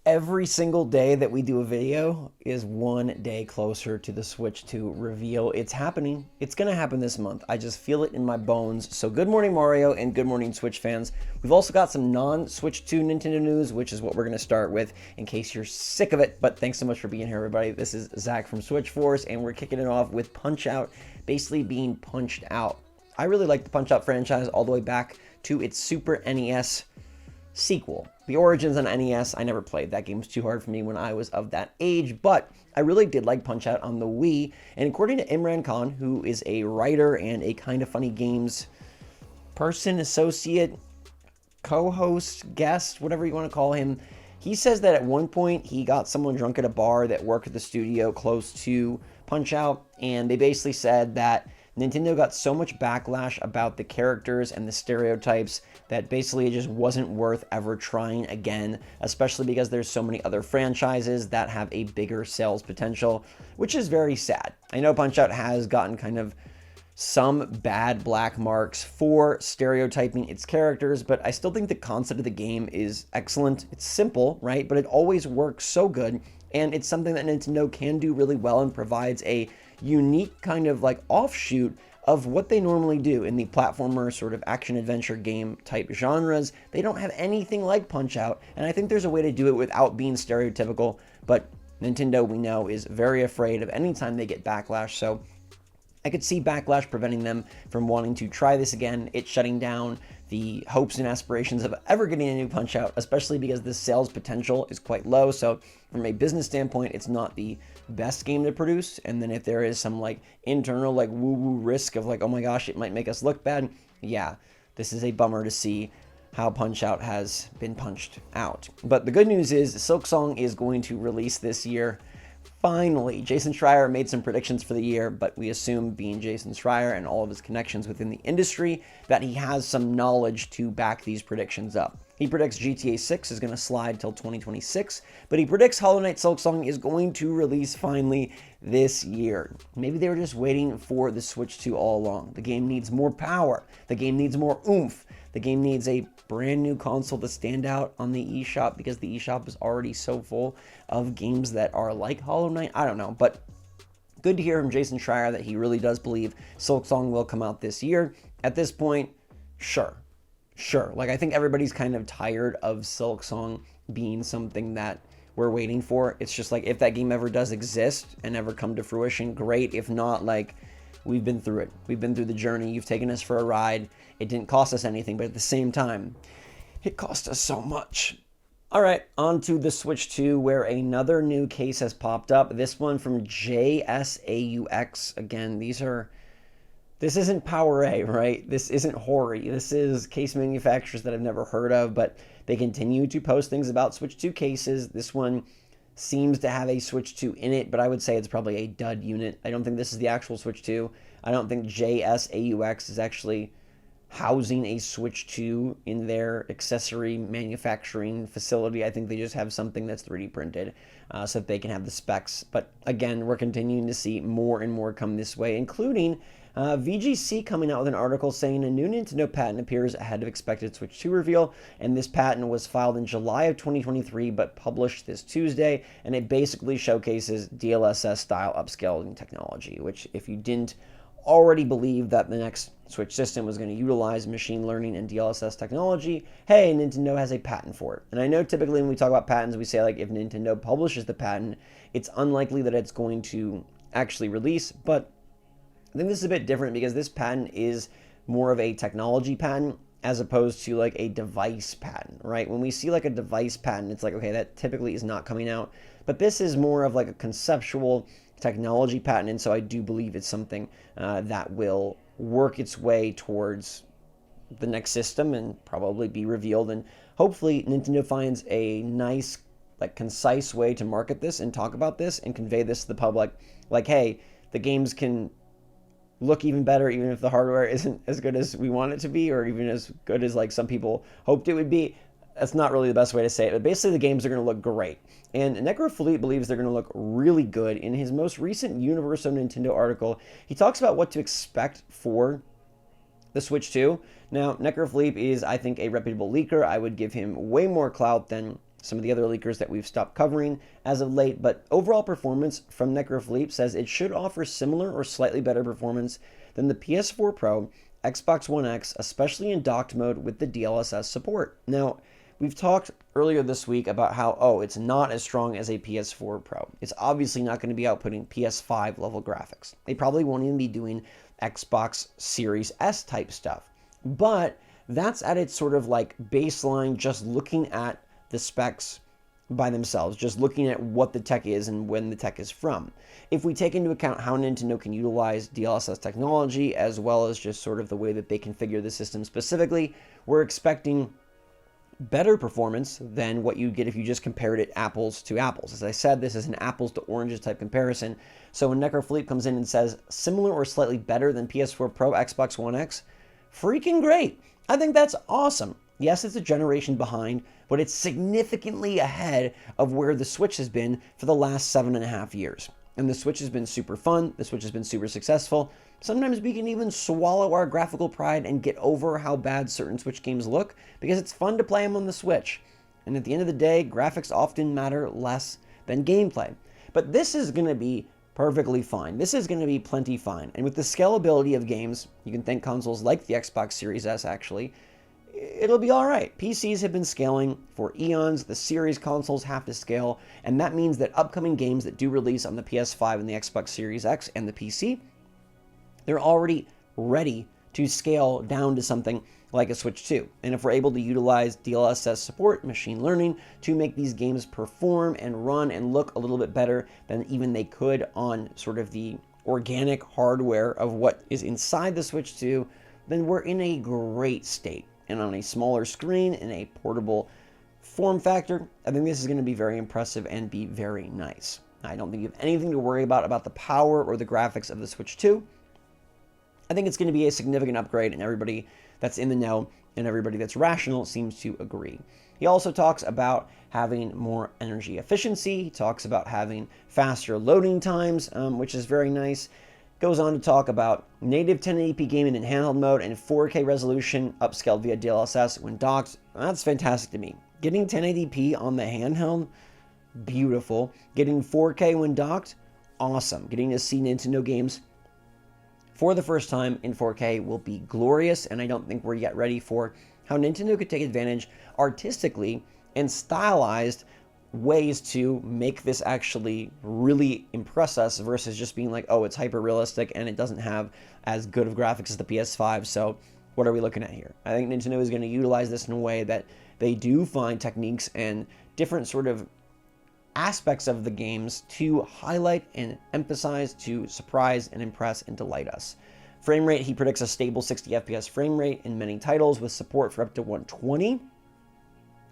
Every single day that we do a video is one day closer to the Switch 2 reveal. It's happening. It's going to happen this month. I just feel it in my bones. So good morning, Mario, and good morning, Switch fans. We've also got some non-Switch 2 Nintendo news, which is what we're going to start with in case you're sick of it. But thanks so much for being here, everybody. This is Zach from SwitchForce, and we're kicking it off with Punch-Out basically being punched out. I really like the Punch-Out franchise all the way back to its Super NES sequel. The Origins on NES, I never played. That game was too hard for me when I was of that age, but I really did like Punch-Out on the Wii. And according to Imran Khan, who is a writer and a Kinda Funny Games person, associate, co-host, guest, whatever you want to call him, he says that at one point he got someone drunk at a bar that worked at the studio close to Punch-Out, and they basically said that Nintendo got so much backlash about the characters and the stereotypes that basically it just wasn't worth ever trying again, especially because there's so many other franchises that have a bigger sales potential, which is very sad. I know Punch-Out has gotten kind of some bad black marks for stereotyping its characters, but I still think the concept of the game is excellent. It's simple, right? But it always works so good, and it's something that Nintendo can do really well and provides a unique kind of like offshoot of what they normally do in the platformer sort of action-adventure game type genres. They don't have anything like Punch-Out, and I think there's a way to do it without being stereotypical, but Nintendo, we know, is very afraid of any time they get backlash, so I could see backlash preventing them from wanting to try this again. It's shutting down the hopes and aspirations of ever getting a new Punch-Out, especially because the sales potential is quite low. So from a business standpoint, it's not the best game to produce. And then if there is some like internal like woo-woo risk of like, oh my gosh, it might make us look bad. Yeah, this is a bummer to see how Punch-Out has been punched out. But the good news is Silksong is going to release this year. Finally, Jason Schreier made some predictions for the year, but we assume, being Jason Schreier and all of his connections within the industry, that he has some knowledge to back these predictions up. He predicts GTA 6 is going to slide till 2026, but he predicts Hollow Knight Silksong is going to release finally this year. Maybe they were just waiting for the Switch 2 all along. The game needs more power. The game needs more oomph. The game needs a brand new console to stand out on the eShop because the eShop is already so full of games that are like Hollow Knight. I don't know, but good to hear from Jason Schreier that he really does believe Silksong will come out this year. At this point, sure. Like, I think everybody's kind of tired of Silksong being something that we're waiting for. It's just like, if that game ever does exist and ever come to fruition, great. If not, like, we've been through it. We've been through the journey. You've taken us for a ride. It didn't cost us anything, but at the same time, it cost us so much. All right, on to the Switch 2, where another new case has popped up. This one from JSAUX. Again, this isn't PowerA, right? This isn't Hori. This is case manufacturers that I've never heard of, but they continue to post things about Switch 2 cases. This one seems to have a Switch 2 in it, but I would say it's probably a dud unit. I don't think this is the actual Switch 2. I don't think JSAUX is actually housing a Switch 2 in their accessory manufacturing facility. I think they just have something that's 3D printed so that they can have the specs. But again, we're continuing to see more and more come this way, including VGC coming out with an article saying a new Nintendo patent appears ahead of expected Switch 2 reveal, and this patent was filed in July of 2023 but published this Tuesday, and it basically showcases DLSS style upscaling technology, which, if you didn't already believe that the next Switch system was going to utilize machine learning and DLSS technology, hey, Nintendo has a patent for it. And I know typically when we talk about patents, we say like if Nintendo publishes the patent, it's unlikely that it's going to actually release, but I think this is a bit different because this patent is more of a technology patent as opposed to like a device patent, right? When we see like a device patent, it's like, okay, that typically is not coming out, but this is more of like a conceptual technology patent, and so I do believe it's something that will work its way towards the next system and probably be revealed, and hopefully Nintendo finds a nice, like, concise way to market this and talk about this and convey this to the public, like, hey, the games can look even better even if the hardware isn't as good as we want it to be, or even as good as like some people hoped it would be. That's not really the best way to say it, but basically the games are going to look great. And Necrophilippe believes they're going to look really good. In his most recent Universo Nintendo article, he talks about what to expect for the Switch 2. Now, Necrophilippe is, I think, a reputable leaker. I would give him way more clout than some of the other leakers that we've stopped covering as of late, but overall performance from Necrofleet says it should offer similar or slightly better performance than the PS4 Pro, Xbox One X, especially in docked mode with the DLSS support. Now, we've talked earlier this week about how, it's not as strong as a PS4 Pro. It's obviously not going to be outputting PS5 level graphics. They probably won't even be doing Xbox Series S type stuff. But that's at its sort of like baseline, just looking at the specs by themselves, just looking at what the tech is and when the tech is from. If we take into account how Nintendo can utilize DLSS technology, as well as just sort of the way that they configure the system specifically, we're expecting better performance than what you get if you just compared it apples to apples. As I said, this is an apples to oranges type comparison. So when Necrofleet comes in and says similar or slightly better than PS4 Pro, Xbox One X, freaking great. I think that's awesome. Yes, it's a generation behind, but it's significantly ahead of where the Switch has been for the last 7.5 years. And the Switch has been super fun. The Switch has been super successful. Sometimes we can even swallow our graphical pride and get over how bad certain Switch games look because it's fun to play them on the Switch. And at the end of the day, graphics often matter less than gameplay. But this is going to be perfectly fine. This is going to be plenty fine. And with the scalability of games, you can thank consoles like the Xbox Series S actually, it'll be all right. PCs have been scaling for eons. The Series consoles have to scale. And that means that upcoming games that do release on the PS5 and the Xbox Series X and the PC, they're already ready to scale down to something like a Switch 2. And if we're able to utilize DLSS support, machine learning, to make these games perform and run and look a little bit better than even they could on sort of the organic hardware of what is inside the Switch 2, then we're in a great state. And on a smaller screen, in a portable form factor, I think this is going to be very impressive and be very nice. I don't think you have anything to worry about the power or the graphics of the Switch 2. I think it's going to be a significant upgrade, and everybody that's in the know and everybody that's rational seems to agree. He also talks about having more energy efficiency. He talks about having faster loading times, which is very nice. Goes on to talk about native 1080p gaming in handheld mode and 4K resolution upscaled via DLSS when docked. That's fantastic to me. Getting 1080p on the handheld, beautiful. Getting 4K when docked, awesome. Getting to see Nintendo games for the first time in 4K will be glorious, and I don't think we're yet ready for how Nintendo could take advantage artistically and stylized ways to make this actually really impress us versus just being like, it's hyper realistic and it doesn't have as good of graphics as the PS5, so what are we looking at here? I think Nintendo is going to utilize this in a way that they do find techniques and different sort of aspects of the games to highlight and emphasize, to surprise and impress and delight us. Frame rate, he predicts a stable 60 FPS frame rate in many titles with support for up to 120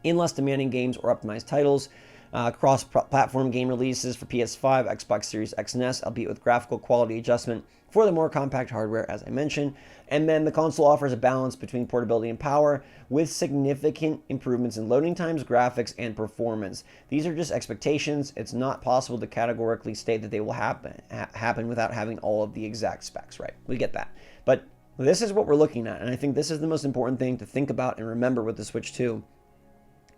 in less demanding games or optimized titles. Cross-platform game releases for PS5, Xbox Series X and S, albeit with graphical quality adjustment for the more compact hardware, as I mentioned. And then the console offers a balance between portability and power with significant improvements in loading times, graphics, and performance. These are just expectations. It's not possible to categorically state that they will happen without having all of the exact specs, right? We get that. But this is what we're looking at, and I think this is the most important thing to think about and remember with the Switch 2.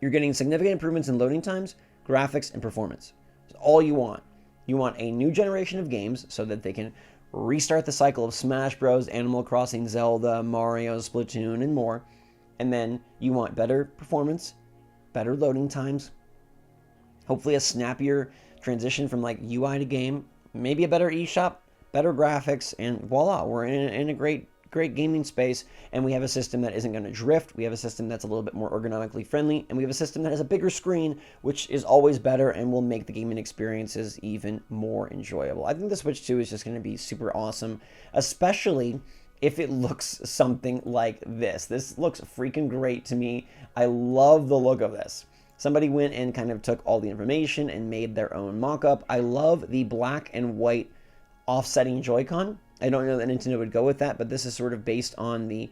You're getting significant improvements in loading times, graphics, and performance. It's all you want. You want a new generation of games so that they can restart the cycle of Smash Bros, Animal Crossing, Zelda, Mario, Splatoon, and more. And then you want better performance, better loading times, hopefully a snappier transition from like UI to game, maybe a better eShop, better graphics, and voila, we're in a great gaming space, and we have a system that isn't going to drift. We have a system that's a little bit more ergonomically friendly, and we have a system that has a bigger screen, which is always better and will make the gaming experiences even more enjoyable. I think the Switch 2 is just going to be super awesome, especially if it looks something like this. This looks freaking great to me. I love the look of this. Somebody went and kind of took all the information and made their own mock-up. I love the black and white offsetting Joy-Con. I don't know that Nintendo would go with that, but this is sort of based on the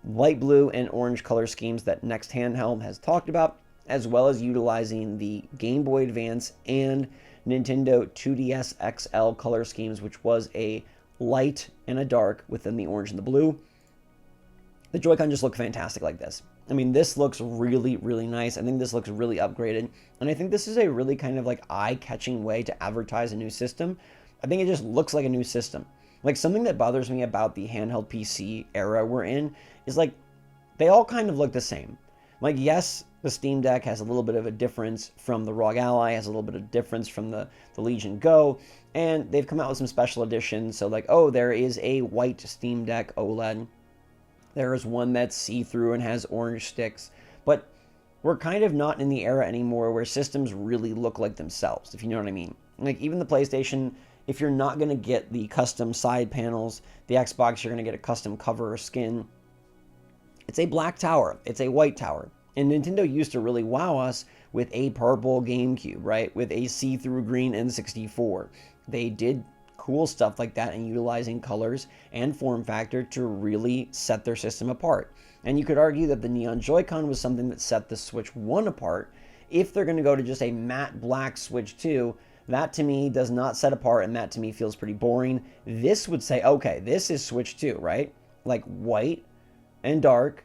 light blue and orange color schemes that Next Handheld has talked about, as well as utilizing the Game Boy Advance and Nintendo 2DS XL color schemes, which was a light and a dark within the orange and the blue. The Joy-Con just look fantastic like this. I mean, this looks really, really nice. I think this looks really upgraded. And I think this is a really kind of like eye-catching way to advertise a new system. I think it just looks like a new system. Like, something that bothers me about the handheld PC era we're in is like, they all kind of look the same. Like, yes, the Steam Deck has a little bit of a difference from the ROG Ally, has a little bit of difference from the Legion Go, and they've come out with some special editions. So like, oh, there is a white Steam Deck OLED. There is one that's see-through and has orange sticks. But we're kind of not in the era anymore where systems really look like themselves, if you know what I mean. Like, even the PlayStation, if you're not going to get the custom side panels, the Xbox, you're going to get a custom cover or skin. It's a black tower. It's a white tower. And Nintendo used to really wow us with a purple GameCube, right? With a see-through green N64. They did cool stuff like that and utilizing colors and form factor to really set their system apart. And you could argue that the Neon Joy-Con was something that set the Switch 1 apart. If they're going to go to just a matte black Switch 2, that to me does not set apart, and that to me feels pretty boring. This would say, okay, this is Switch 2, right? Like white and dark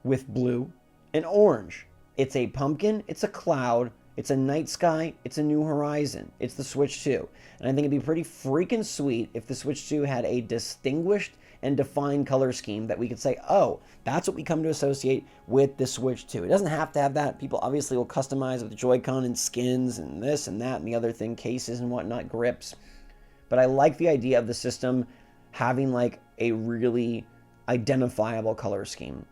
with blue and orange. It's a pumpkin, it's a cloud, it's a night sky, it's a new horizon. It's the Switch 2. And I think it'd be pretty freaking sweet if the Switch 2 had a distinguished and defined color scheme that we could say, oh, that's what we come to associate with the Switch 2. It doesn't have to have that. People obviously will customize with Joy-Con and skins and this and that and the other thing, cases and whatnot, grips. But I like the idea of the system having like a really identifiable color scheme.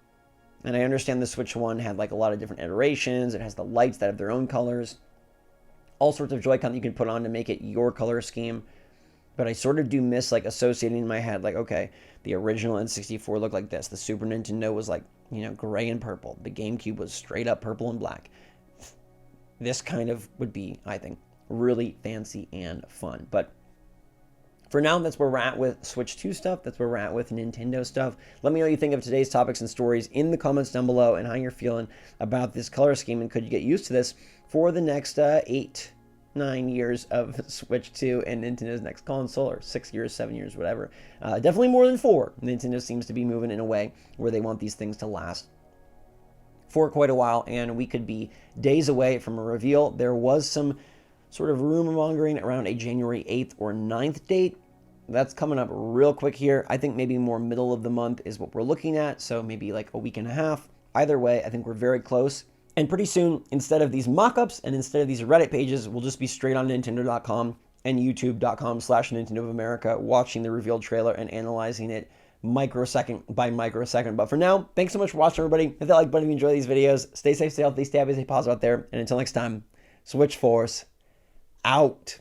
And I understand the Switch 1 had like a lot of different iterations. It has the lights that have their own colors. All sorts of Joy-Con that you can put on to make it your color scheme. But I sort of do miss like associating in my head like, okay, the original N64 looked like this. The Super Nintendo was like, you know, gray and purple. The GameCube was straight up purple and black. This kind of would be, I think, really fancy and fun. But for now, that's where we're at with Switch 2 stuff. That's where we're at with Nintendo stuff. Let me know what you think of today's topics and stories in the comments down below and how you're feeling about this color scheme. And could you get used to this for the next 8-9 years of Switch 2 and Nintendo's next console, or 6 years, 7 years, whatever. Definitely more than 4. Nintendo seems to be moving in a way where they want these things to last for quite a while, and we could be days away from a reveal. There was some sort of rumor mongering around a January 8th or 9th date. That's coming up real quick here. I think maybe more middle of the month is what we're looking at, so maybe like a week and a half. Either way, I think we're very close. And pretty soon, instead of these mockups and instead of these Reddit pages, we'll just be straight on Nintendo.com and YouTube.com/Nintendo of America, watching the reveal trailer and analyzing it microsecond by microsecond. But for now, thanks so much for watching, everybody. Hit that like button if you enjoy these videos. Stay safe, stay healthy, stay happy, stay positive out there. And until next time, SwitchForce out.